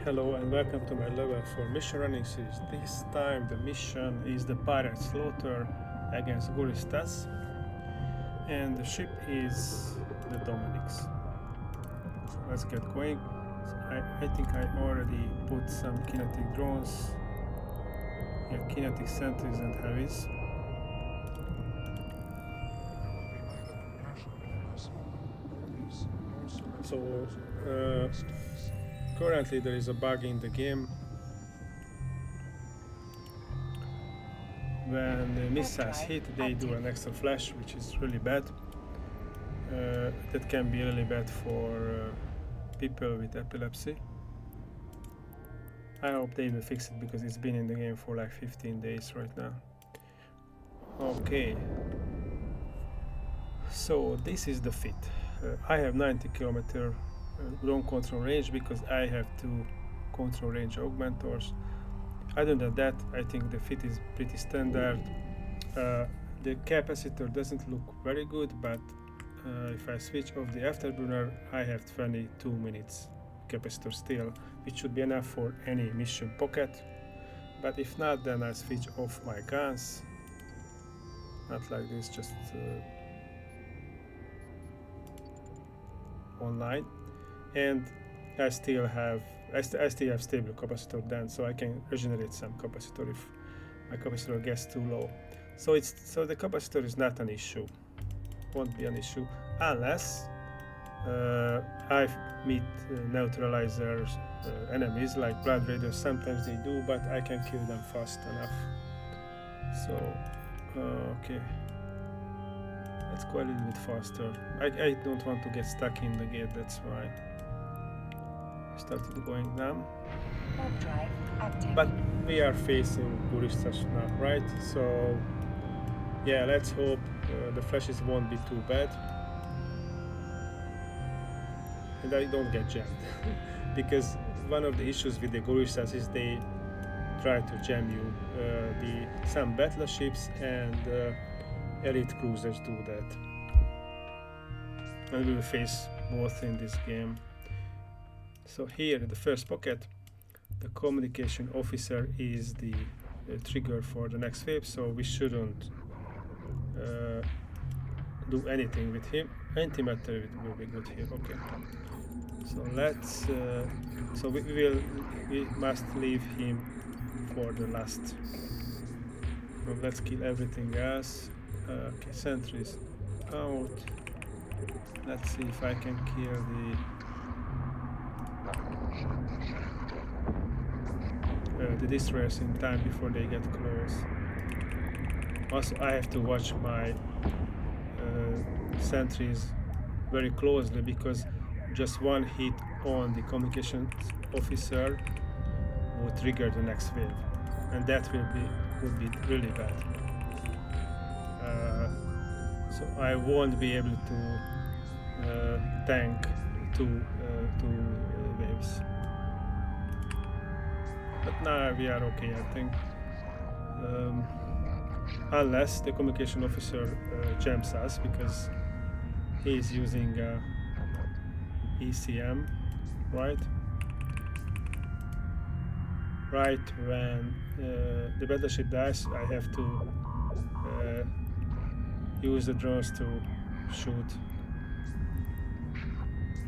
Hello and welcome to my level 4 mission running series. This time the mission is the pirate slaughter against Guristas, and the ship is the Dominix. So let's get going. I think I already put some kinetic drones, kinetic sentries and heavies. So currently there is a bug in the game. When the missiles hit, they do an extra flash, which is really bad. That can be really bad for people with epilepsy. I hope they will fix it because it's been in the game for like 15 days right now. Okay. So this is the fit. I have 90 kilometer drone control range because I have 2 control range augmentors. Other than that, I think the fit is pretty standard. The capacitor doesn't look very good, but if I switch off the Afterburner, I have 22 minutes capacitor still, which should be enough for any mission pocket. But if not, then I switch off my guns. Not like this, just online, and I still have stable capacitor then, so I can regenerate some capacitor if my capacitor gets too low. So the capacitor is not an issue, won't be an issue unless I meet neutralizers enemies like blood raiders. Sometimes they do, but I can kill them fast enough. So okay, let's go a little bit faster. I don't want to get stuck in the gate, that's why I started going down. But we are facing Guristas now, right? So yeah, let's hope the flashes won't be too bad and I don't get jammed. Because one of the issues with the Guristas is they try to jam you. Some battleships and elite cruisers do that, and we will face both in this game. So here in the first pocket, the communication officer is the trigger for the next wave, so we shouldn't do anything with him. Antimatter will be good here. Okay, so let's so we must leave him for the last. So let's kill everything else. Okay, sentries out. Let's see if I can kill the destroyers in time before they get close. Also, I have to watch my sentries very closely because just one hit on the communications officer would trigger the next wave, and that would be really bad. So I won't be able to tank two waves. But now we are okay, I think. Unless the communication officer jams us because he is using ECM, right? Right when the battleship dies, I have to use the drones to shoot,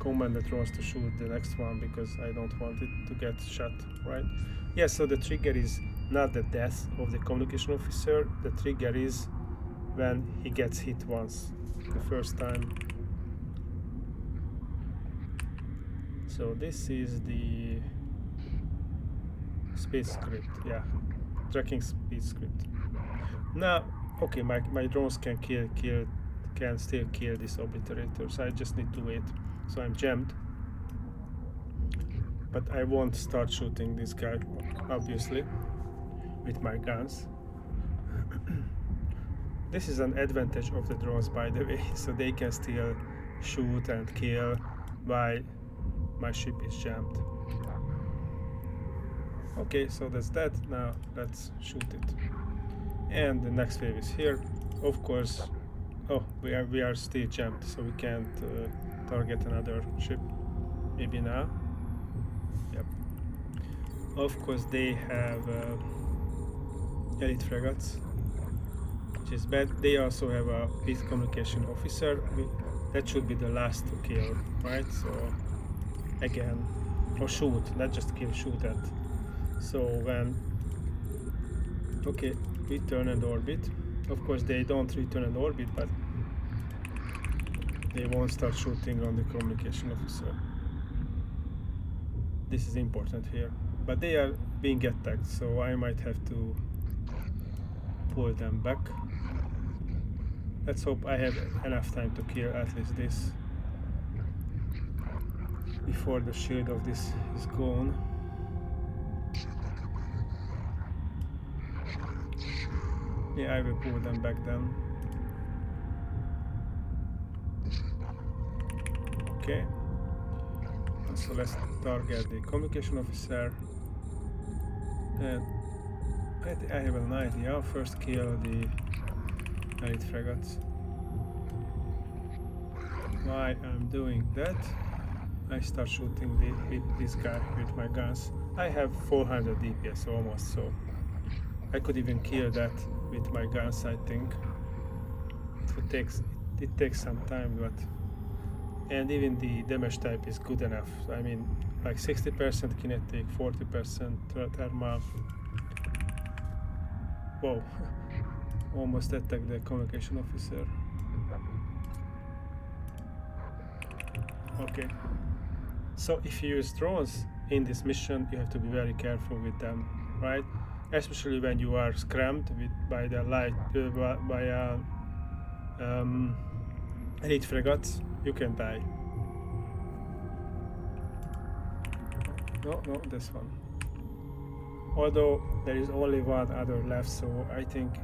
command the drones to shoot the next one because I don't want it to get shot, right? Yes, so the trigger is not the death of the communication officer, the trigger is when he gets hit once, the first time. So this is the speed script, yeah, tracking speed script. Now, okay, my drones can still kill these obliterators. I just need to wait. So I'm jammed, but I won't start shooting this guy, obviously, with my guns. This is an advantage of the drones, by the way, so they can still shoot and kill while my ship is jammed. Okay, so that's that. Now let's shoot it. And the next wave is here. Of course, oh, we are still jammed, so we can't target another ship. Maybe now. Yep. Of course, they have elite frigates, which is bad. They also have a fleet communication officer. That should be the last to kill, right? So again, or shoot, not just kill, shoot at. So when, okay, return and orbit. Of course, they don't return and orbit, but they won't start shooting on the communication officer. This is important here. But they are being attacked, so I might have to pull them back. Let's hope I have enough time to kill at least this before the shield of this is gone. Yeah, I will pull them back then. Okay. So let's target the communication officer. And I have an idea. First kill the elite frigates. Why I'm doing that? I start shooting this guy with my guns. I have 400 DPS almost, so I could even kill that with my guns, I think. It takes some time, but and even the damage type is good enough. I mean, like 60% kinetic, 40% thermal. Whoa, almost attacked the communication officer. Okay. So if you use drones in this mission, you have to be very careful with them, right? Especially when you are scrammed by the light, elite frigates, you can die. No, this one. Although there is only one other left, so I think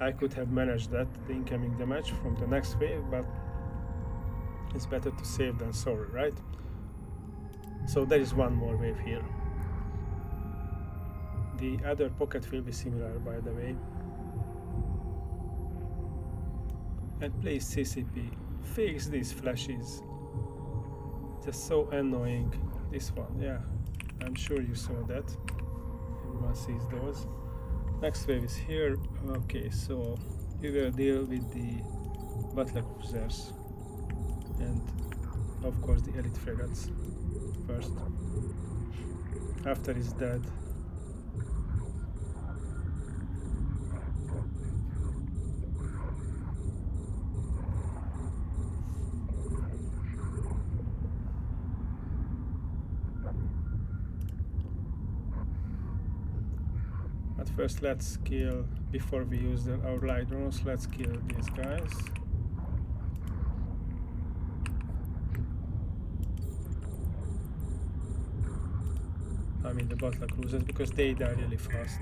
I could have managed that, the incoming damage from the next wave, but it's better to save than sorry, right? So there is one more wave here. The other pocket will be similar, by the way. And please, CCP, fix these flashes. Just so annoying. This one, yeah. I'm sure you saw that. Everyone sees those. Next wave is here. Okay, so we will deal with the battle cruisers and of course the elite frigates first. After he's dead. But first let's kill, before we use our light drones, let's kill these guys. I mean the battle cruisers, because they die really fast.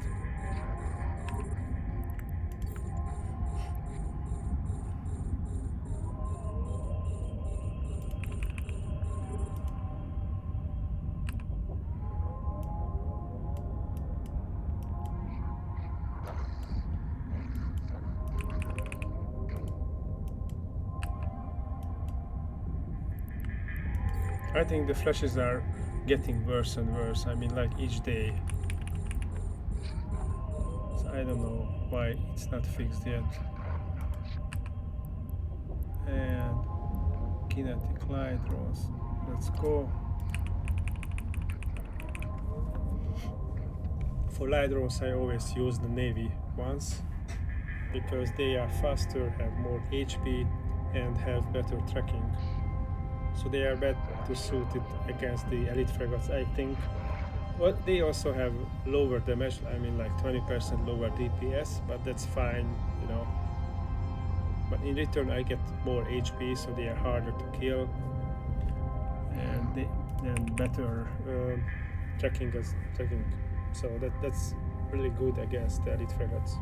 I think the flashes are getting worse and worse, I mean like each day. So I don't know why it's not fixed yet. And kinetic light drones, let's go. For light drones I always use the Navy ones, because they are faster, have more HP and have better tracking. So they are better suited against the elite frigates, I think. Well, they also have lower damage, I mean like 20% lower DPS, but that's fine, you know. But in return I get more HP, so they are harder to kill. And better tracking. So that's really good against the elite frigates.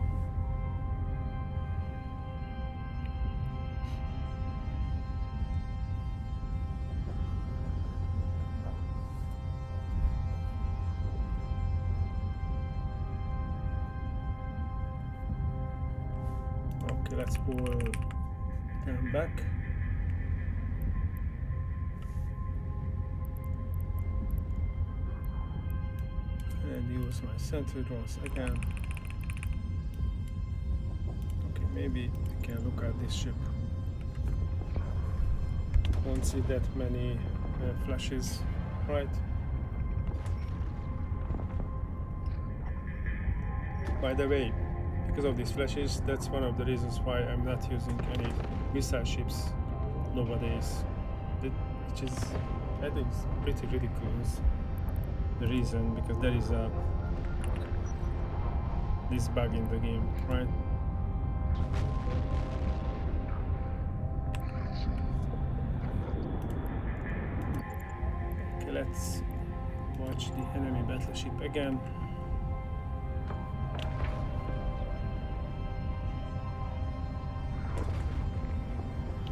Okay, let's pull them back. and use my sentry drones again. Okay, maybe we can look at this ship. Won't see that many flashes, right? By the way, because of these flashes, that's one of the reasons why I'm not using any missile ships nowadays. Which is, I think, it's pretty ridiculous. The reason, because there is this bug in the game, right? Okay, let's watch the enemy battleship again.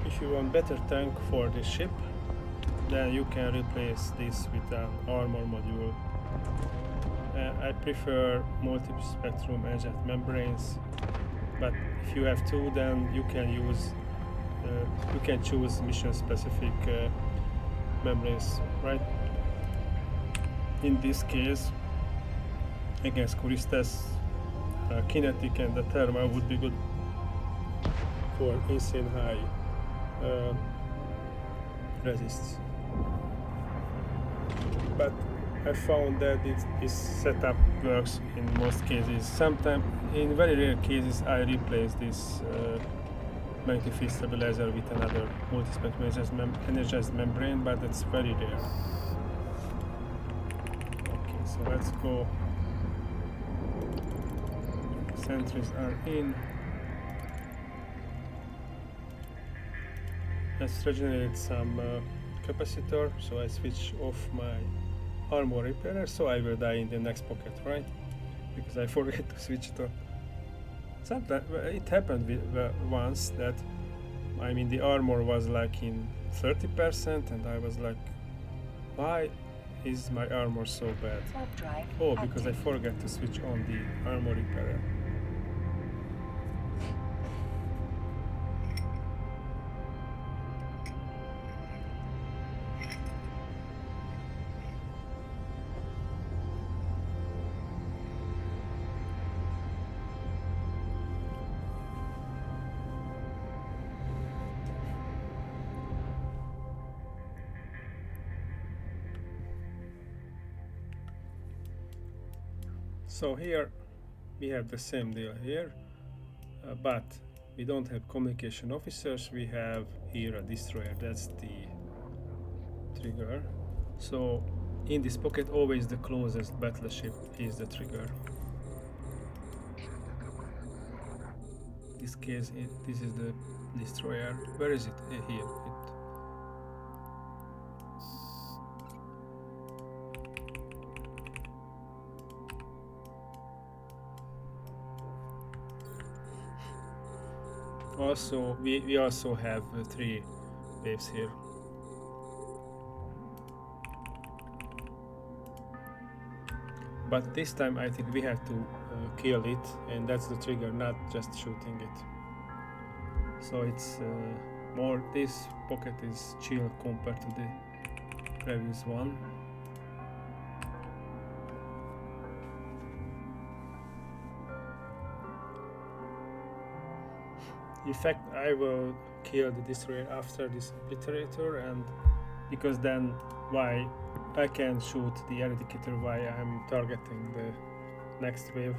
If you want better tank for this ship, then you can replace this with an armor module. I prefer multi-spectrum Energized membranes, but if you have two, then you can choose mission-specific membranes, right? In this case, against Guristas, kinetic and the thermal would be good for insane high resists. But I found that this setup works in most cases. Sometimes, in very rare cases, I replace this magnetic field stabilizer with another multispectrum energized membrane, but it's very rare. Okay, so let's go. Sentries are in. Let's regenerate some capacitor, so I switch off my armor repairer, so I will die in the next pocket, right? Because I forget to switch it on. Sometimes it happened once that, I mean, the armor was like in 30% and I was like, why is my armor so bad? Oh, because I forgot to switch on the armor repairer. So here we have the same deal here, but we don't have communication officers. We have here a destroyer, that's the trigger. So in this pocket always the closest battleship is the trigger. In this case this is the destroyer. Where is it? Here. Also, we also have 3 waves here. But this time I think we have to kill it, and that's the trigger, not just shooting it. So it's more, this pocket is chill compared to the previous one. In fact, I will kill the destroyer after this obliterator, and because then why I can shoot the eradicator while I'm targeting the next wave.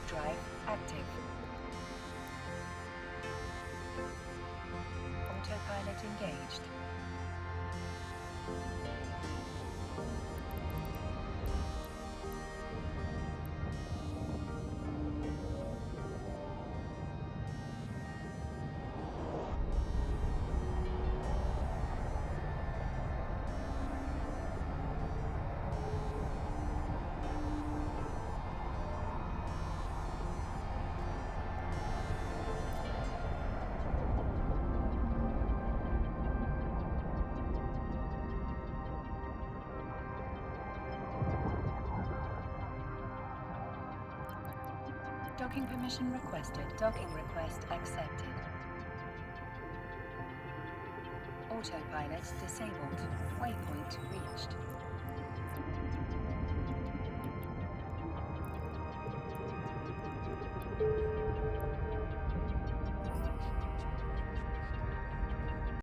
drive active. Autopilot engaged. Docking permission requested. Docking request accepted. Autopilot disabled.